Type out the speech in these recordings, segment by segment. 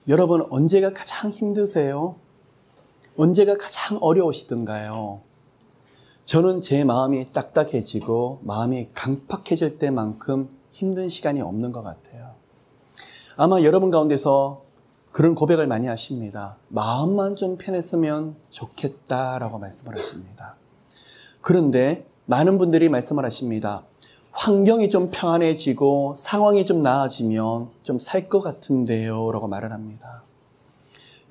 여러분, 언제가 가장 힘드세요? 언제가 가장 어려우시던가요? 저는 제 마음이 딱딱해지고 마음이 강팍해질 때만큼 힘든 시간이 없는 것 같아요. 아마 여러분 가운데서 그런 고백을 많이 하십니다. 마음만 좀 편했으면 좋겠다라고 말씀을 하십니다. 그런데 많은 분들이 말씀을 하십니다. 환경이 좀 평안해지고 상황이 좀 나아지면 좀 살 것 같은데요 라고 말을 합니다.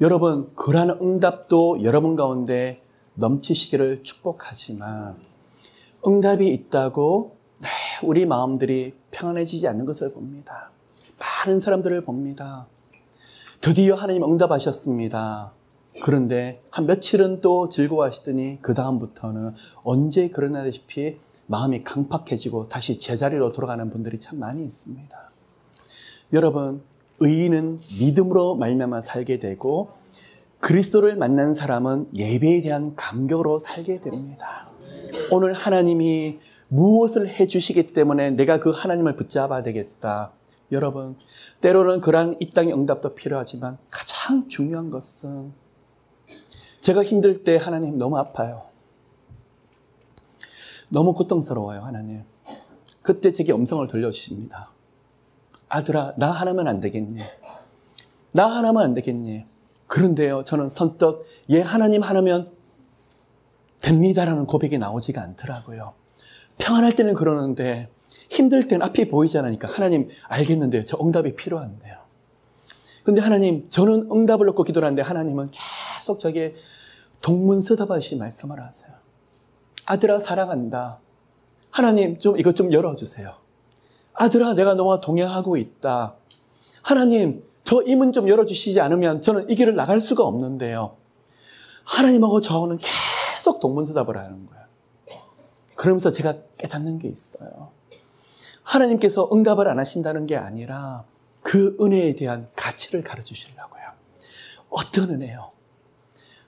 여러분, 그러한 응답도 여러분 가운데 넘치시기를 축복하지만 응답이 있다고 우리 마음들이 평안해지지 않는 것을 봅니다. 많은 사람들을 봅니다. 드디어 하나님 응답하셨습니다. 그런데 한 며칠은 또 즐거워하시더니 그 다음부터는 언제 그러나다시피 마음이 강팍해지고 다시 제자리로 돌아가는 분들이 참 많이 있습니다. 여러분, 의인은 믿음으로 말미암아 살게 되고 그리스도를 만난 사람은 예배에 대한 감격으로 살게 됩니다. 오늘 하나님이 무엇을 해주시기 때문에 내가 그 하나님을 붙잡아야 되겠다. 여러분, 때로는 그러한 이 땅의 응답도 필요하지만 가장 중요한 것은 제가 힘들 때 하나님 너무 아파요. 너무 고통스러워요, 하나님. 그때 제게 음성을 돌려주십니다. 아들아, 나 하나면 안 되겠니? 나 하나면 안 되겠니? 그런데요, 저는 선뜻 하나님 하나면 됩니다라는 고백이 나오지가 않더라고요. 평안할 때는 그러는데 힘들 때는 앞이 보이지 않으니까 하나님 알겠는데요, 저 응답이 필요한데요. 근데 하나님, 저는 응답을 놓고 기도하는데 하나님은 계속 저게 동문서답하시 말씀을 하세요. 아들아, 사랑한다. 하나님, 이것 좀 열어주세요. 아들아, 내가 너와 동행하고 있다. 하나님, 저 이 문 좀 열어주시지 않으면 저는 이 길을 나갈 수가 없는데요. 하나님하고 저는 계속 동문서답을 하는 거예요. 그러면서 제가 깨닫는 게 있어요. 하나님께서 응답을 안 하신다는 게 아니라 그 은혜에 대한 가치를 가르쳐주시려고요. 어떤 은혜요?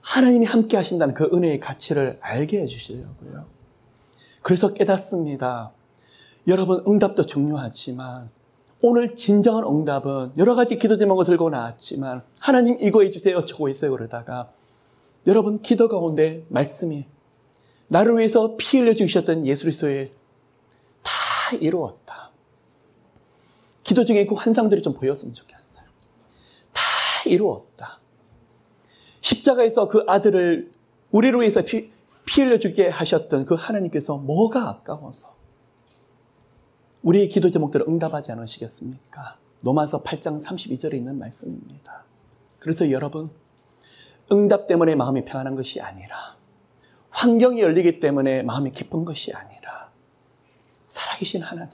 하나님이 함께 하신다는 그 은혜의 가치를 알게 해주시려고요. 그래서 깨닫습니다. 여러분, 응답도 중요하지만 오늘 진정한 응답은 여러 가지 기도 제목을 들고 나왔지만 하나님 이거 해주세요, 저거 해주세요 그러다가 여러분, 기도 가운데 말씀이 나를 위해서 피 흘려 주셨던 예수 그리스도의 다 이루었다. 기도 중에 그 환상들이 좀 보였으면 좋겠어요. 다 이루었다. 십자가에서 그 아들을 우리를 위해서 피 흘려주게 하셨던 그 하나님께서 뭐가 아까워서 우리의 기도 제목들을 응답하지 않으시겠습니까? 로마서 8장 32절에 있는 말씀입니다. 그래서 여러분, 응답 때문에 마음이 평안한 것이 아니라 환경이 열리기 때문에 마음이 기쁜 것이 아니라 살아계신 하나님,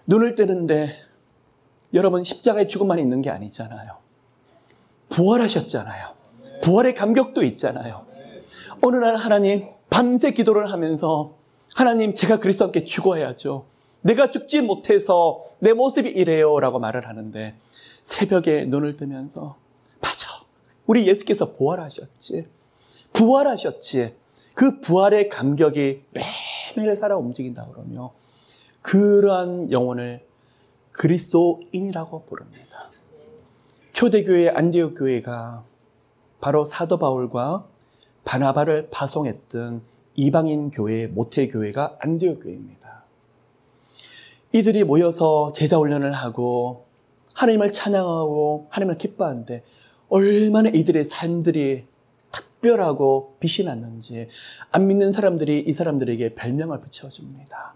눈을 뜨는데 여러분, 십자가의 죽음만 있는 게 아니잖아요. 부활하셨잖아요. 부활의 감격도 있잖아요. 어느 날 하나님 밤새 기도를 하면서 하나님, 제가 그리스도와 함께 죽어야죠. 내가 죽지 못해서 내 모습이 이래요 라고 말을 하는데 새벽에 눈을 뜨면서 맞아, 우리 예수께서 부활하셨지. 부활하셨지. 그 부활의 감격이 매일매일 살아 움직인다 그러며 그러한 영혼을 그리스도인이라고 부릅니다. 초대교회 안디옥 교회가 바로 사도 바울과 바나바를 파송했던 이방인 교회, 모태교회가 안디옥 교회입니다. 이들이 모여서 제자훈련을 하고 하나님을 찬양하고 하나님을 기뻐하는데 얼마나 이들의 삶들이 특별하고 빛이 났는지 안 믿는 사람들이 이 사람들에게 별명을 붙여줍니다.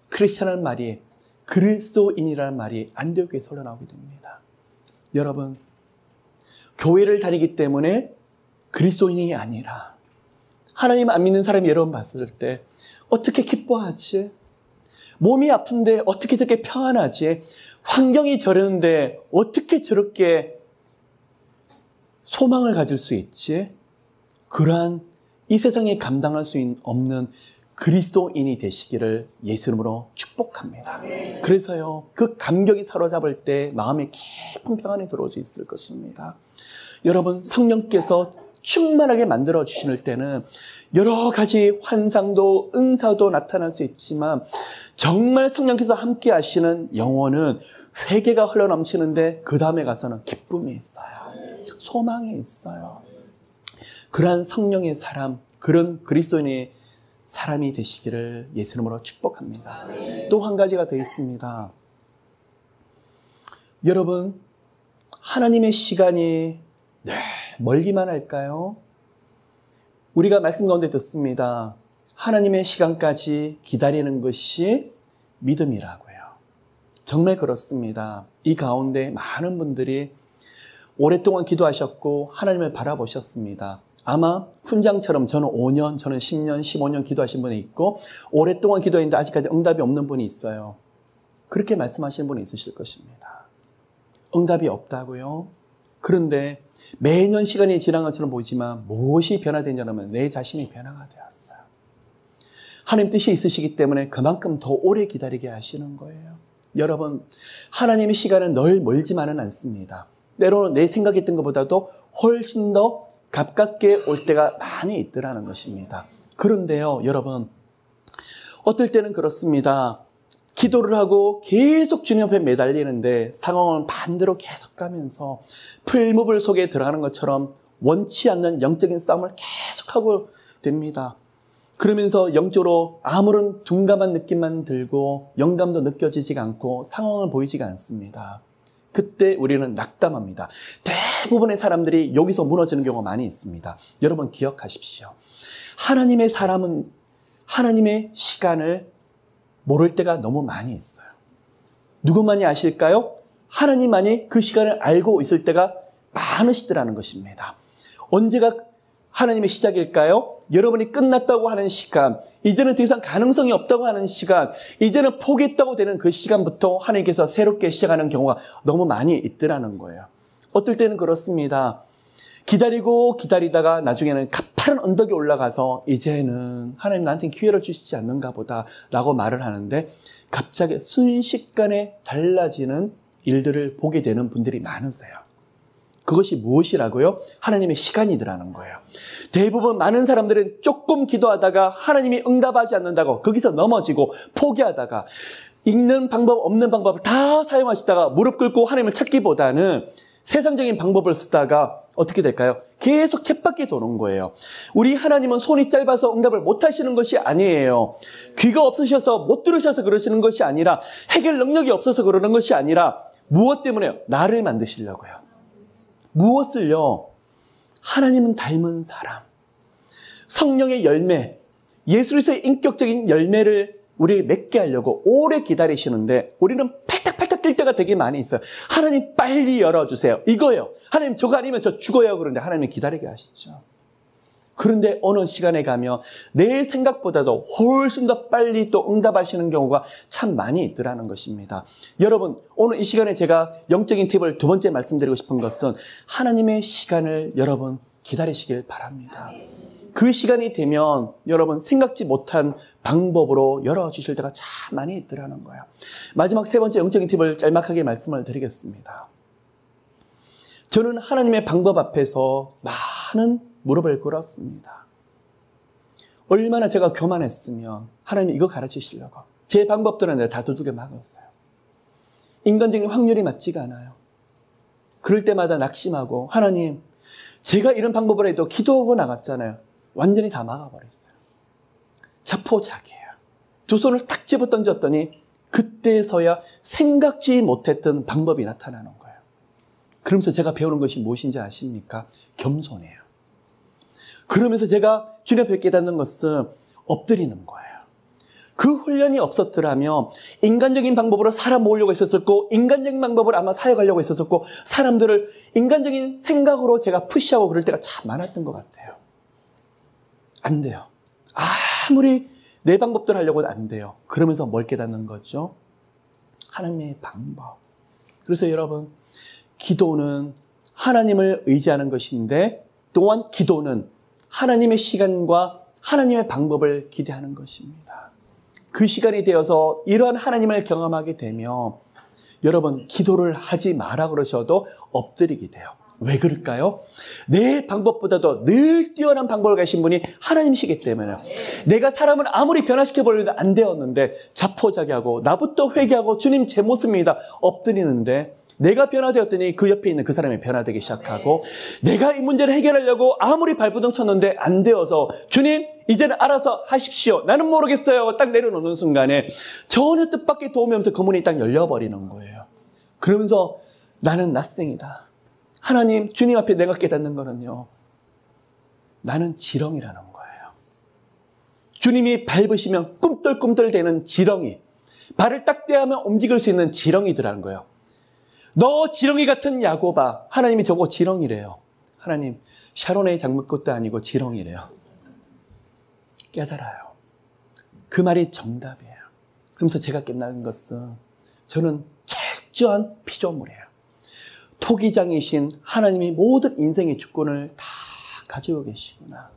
크리스찬이라는 말이, 그리스도인이라는 말이 안디옥 교회에서 흘러나오게 됩니다. 여러분, 교회를 다니기 때문에 그리스도인이 아니라 하나님 안 믿는 사람이 여러분 봤을 때 어떻게 기뻐하지? 몸이 아픈데 어떻게 저렇게 평안하지? 환경이 저러는데 어떻게 저렇게 소망을 가질 수 있지? 그러한 이 세상에 감당할 수 없는 그리스도인이 되시기를 예수 이름으로 축복합니다. 그래서요, 그 감격이 사로잡을 때 마음에 깊은 평안이 들어올 수 있을 것입니다. 여러분, 성령께서 충만하게 만들어 주실 때는 여러 가지 환상도 은사도 나타날 수 있지만 정말 성령께서 함께 하시는 영혼은 회개가 흘러넘치는데 그 다음에 가서는 기쁨이 있어요. 소망이 있어요. 그러한 성령의 사람, 그런 그리스도인의 사람이 되시기를 예수님으로 축복합니다. 또 한 가지가 더 있습니다. 여러분, 하나님의 시간이 멀기만 할까요? 우리가 말씀 가운데 듣습니다. 하나님의 시간까지 기다리는 것이 믿음이라고요. 정말 그렇습니다. 이 가운데 많은 분들이 오랫동안 기도하셨고 하나님을 바라보셨습니다. 아마 훈장처럼 저는 5년, 저는 10년, 15년 기도하신 분이 있고 오랫동안 기도했는데 아직까지 응답이 없는 분이 있어요. 그렇게 말씀하시는 분이 있으실 것입니다. 응답이 없다고요? 그런데 매년 시간이 지난 것처럼 보이지만 무엇이 변화되냐면 내 자신이 변화가 되었어요. 하나님 뜻이 있으시기 때문에 그만큼 더 오래 기다리게 하시는 거예요. 여러분, 하나님의 시간은 늘 멀지만은 않습니다. 때로는 내 생각했던 것보다도 훨씬 더 가깝게 올 때가 많이 있더라는 것입니다. 그런데요, 여러분, 어떨 때는 그렇습니다. 기도를 하고 계속 주님 앞에 매달리는데 상황은 반대로 계속 가면서 풀무불 속에 들어가는 것처럼 원치 않는 영적인 싸움을 계속하고 됩니다. 그러면서 영적으로 아무런 둔감한 느낌만 들고 영감도 느껴지지가 않고 상황을 보이지가 않습니다. 그때 우리는 낙담합니다. 대부분의 사람들이 여기서 무너지는 경우가 많이 있습니다. 여러분 기억하십시오. 하나님의 사람은 하나님의 시간을 모를 때가 너무 많이 있어요. 누구만이 아실까요? 하나님만이 그 시간을 알고 있을 때가 많으시더라는 것입니다. 언제가 하나님의 시작일까요? 여러분이 끝났다고 하는 시간, 이제는 더 이상 가능성이 없다고 하는 시간, 이제는 포기했다고 되는 그 시간부터 하나님께서 새롭게 시작하는 경우가 너무 많이 있더라는 거예요. 어떨 때는 그렇습니다. 기다리고 기다리다가 나중에는 가파른 언덕에 올라가서 이제는 하나님 나한테 기회를 주시지 않는가 보다 라고 말을 하는데 갑자기 순식간에 달라지는 일들을 보게 되는 분들이 많으세요. 그것이 무엇이라고요? 하나님의 시간이더라는 거예요. 대부분 많은 사람들은 조금 기도하다가 하나님이 응답하지 않는다고 거기서 넘어지고 포기하다가 있는 방법 없는 방법을 다 사용하시다가 무릎 꿇고 하나님을 찾기보다는 세상적인 방법을 쓰다가 어떻게 될까요? 계속 쳇바퀴 도는 거예요. 우리 하나님은 손이 짧아서 응답을 못 하시는 것이 아니에요. 귀가 없으셔서 못 들으셔서 그러시는 것이 아니라 해결 능력이 없어서 그러는 것이 아니라 무엇 때문에요? 나를 만드시려고요. 무엇을요? 하나님은 닮은 사람, 성령의 열매, 예수 그리스도의 인격적인 열매를 우리 맺게 하려고 오래 기다리시는데 우리는 팔딱팔딱 뛸 때가 되게 많이 있어요. 하나님 빨리 열어주세요. 이거예요. 하나님 저거 아니면 저 죽어요. 그런데 하나님이 기다리게 하시죠. 그런데 어느 시간에 가면 내 생각보다도 훨씬 더 빨리 또 응답하시는 경우가 참 많이 있더라는 것입니다. 여러분, 오늘 이 시간에 제가 영적인 팁을 두 번째 말씀드리고 싶은 것은 하나님의 시간을 여러분 기다리시길 바랍니다. 그 시간이 되면 여러분 생각지 못한 방법으로 열어주실 때가 참 많이 있더라는 거예요. 마지막 세 번째 영적인 팁을 짤막하게 말씀을 드리겠습니다. 저는 하나님의 방법 앞에서 많은 무릎을 꿇었습니다. 얼마나 제가 교만했으면 하나님이 이거 가르치시려고 제 방법들은 내가 다 두들겨 막았어요. 인간적인 확률이 맞지가 않아요. 그럴 때마다 낙심하고 하나님 제가 이런 방법을 해도 기도하고 나갔잖아요. 완전히 다 막아버렸어요. 자포자기해요. 두 손을 탁 집어 던졌더니 그때서야 생각지 못했던 방법이 나타나는 거예요. 그러면서 제가 배우는 것이 무엇인지 아십니까? 겸손해요. 그러면서 제가 주님 앞에 깨닫는 것은 엎드리는 거예요. 그 훈련이 없었더라면 인간적인 방법으로 사람 모으려고 했었고 인간적인 방법을 아마 사역하려고 했었고 사람들을 인간적인 생각으로 제가 푸시하고 그럴 때가 참 많았던 것 같아요. 안 돼요. 아무리 내 방법대로 하려고는 안 돼요. 그러면서 뭘 깨닫는 거죠? 하나님의 방법. 그래서 여러분, 기도는 하나님을 의지하는 것인데 또한 기도는 하나님의 시간과 하나님의 방법을 기대하는 것입니다. 그 시간이 되어서 이러한 하나님을 경험하게 되면 여러분 기도를 하지 마라 그러셔도 엎드리게 돼요. 왜 그럴까요? 내 방법보다도 늘 뛰어난 방법을 가신 분이 하나님이시기 때문에요. 내가 사람을 아무리 변화시켜보려도 안 되었는데 자포자기하고 나부터 회개하고 주님 제 모습입니다 엎드리는데 내가 변화되었더니 그 옆에 있는 그 사람이 변화되기 시작하고 내가 이 문제를 해결하려고 아무리 발부둥 쳤는데 안 되어서 주님 이제는 알아서 하십시오. 나는 모르겠어요. 딱 내려놓는 순간에 전혀 뜻밖의 도움이 없어서 그 문이 딱 열려버리는 거예요. 그러면서 나는 낯생이다. 하나님, 주님 앞에 내가 깨닫는 거는요. 나는 지렁이라는 거예요. 주님이 밟으시면 꿈틀꿈틀대는 지렁이. 발을 딱 떼하면 움직일 수 있는 지렁이들라는 거예요. 너 지렁이 같은 야곱아. 하나님이 저거 지렁이래요. 하나님, 샤론의 장미꽃도 아니고 지렁이래요. 깨달아요. 그 말이 정답이에요. 그러면서 제가 깨달은 것은 저는 철저한 피조물이에요. 토기장이신 하나님이 모든 인생의 주권을 다 가지고 계시구나.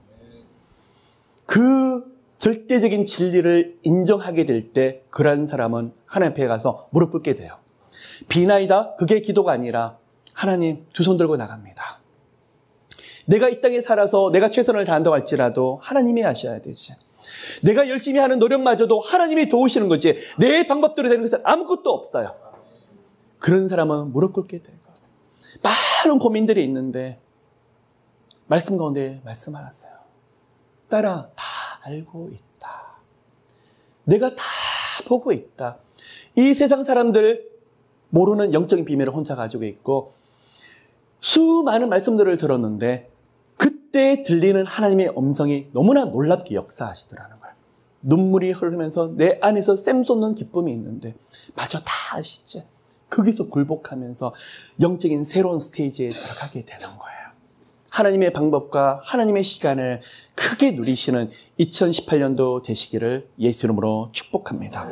그 절대적인 진리를 인정하게 될 때 그런 사람은 하나님 앞에 가서 무릎 꿇게 돼요. 비나이다. 그게 기도가 아니라 하나님 두 손 들고 나갑니다. 내가 이 땅에 살아서 내가 최선을 다한다고 할지라도 하나님이 하셔야 되지. 내가 열심히 하는 노력마저도 하나님이 도우시는 거지. 내 방법대로 되는 것은 아무것도 없어요. 그런 사람은 무릎 꿇게 되고 많은 고민들이 있는데 말씀 가운데 말씀하셨어요. 딸아, 다 알고 있다. 내가 다 보고 있다. 이 세상 사람들 모르는 영적인 비밀을 혼자 가지고 있고 수많은 말씀들을 들었는데 그때 들리는 하나님의 음성이 너무나 놀랍게 역사하시더라는 거예요. 눈물이 흐르면서 내 안에서 샘솟는 기쁨이 있는데 마저 다 아시지. 거기서 굴복하면서 영적인 새로운 스테이지에 들어가게 되는 거예요. 하나님의 방법과 하나님의 시간을 크게 누리시는 2018년도 되시기를 예수 이름으로 축복합니다.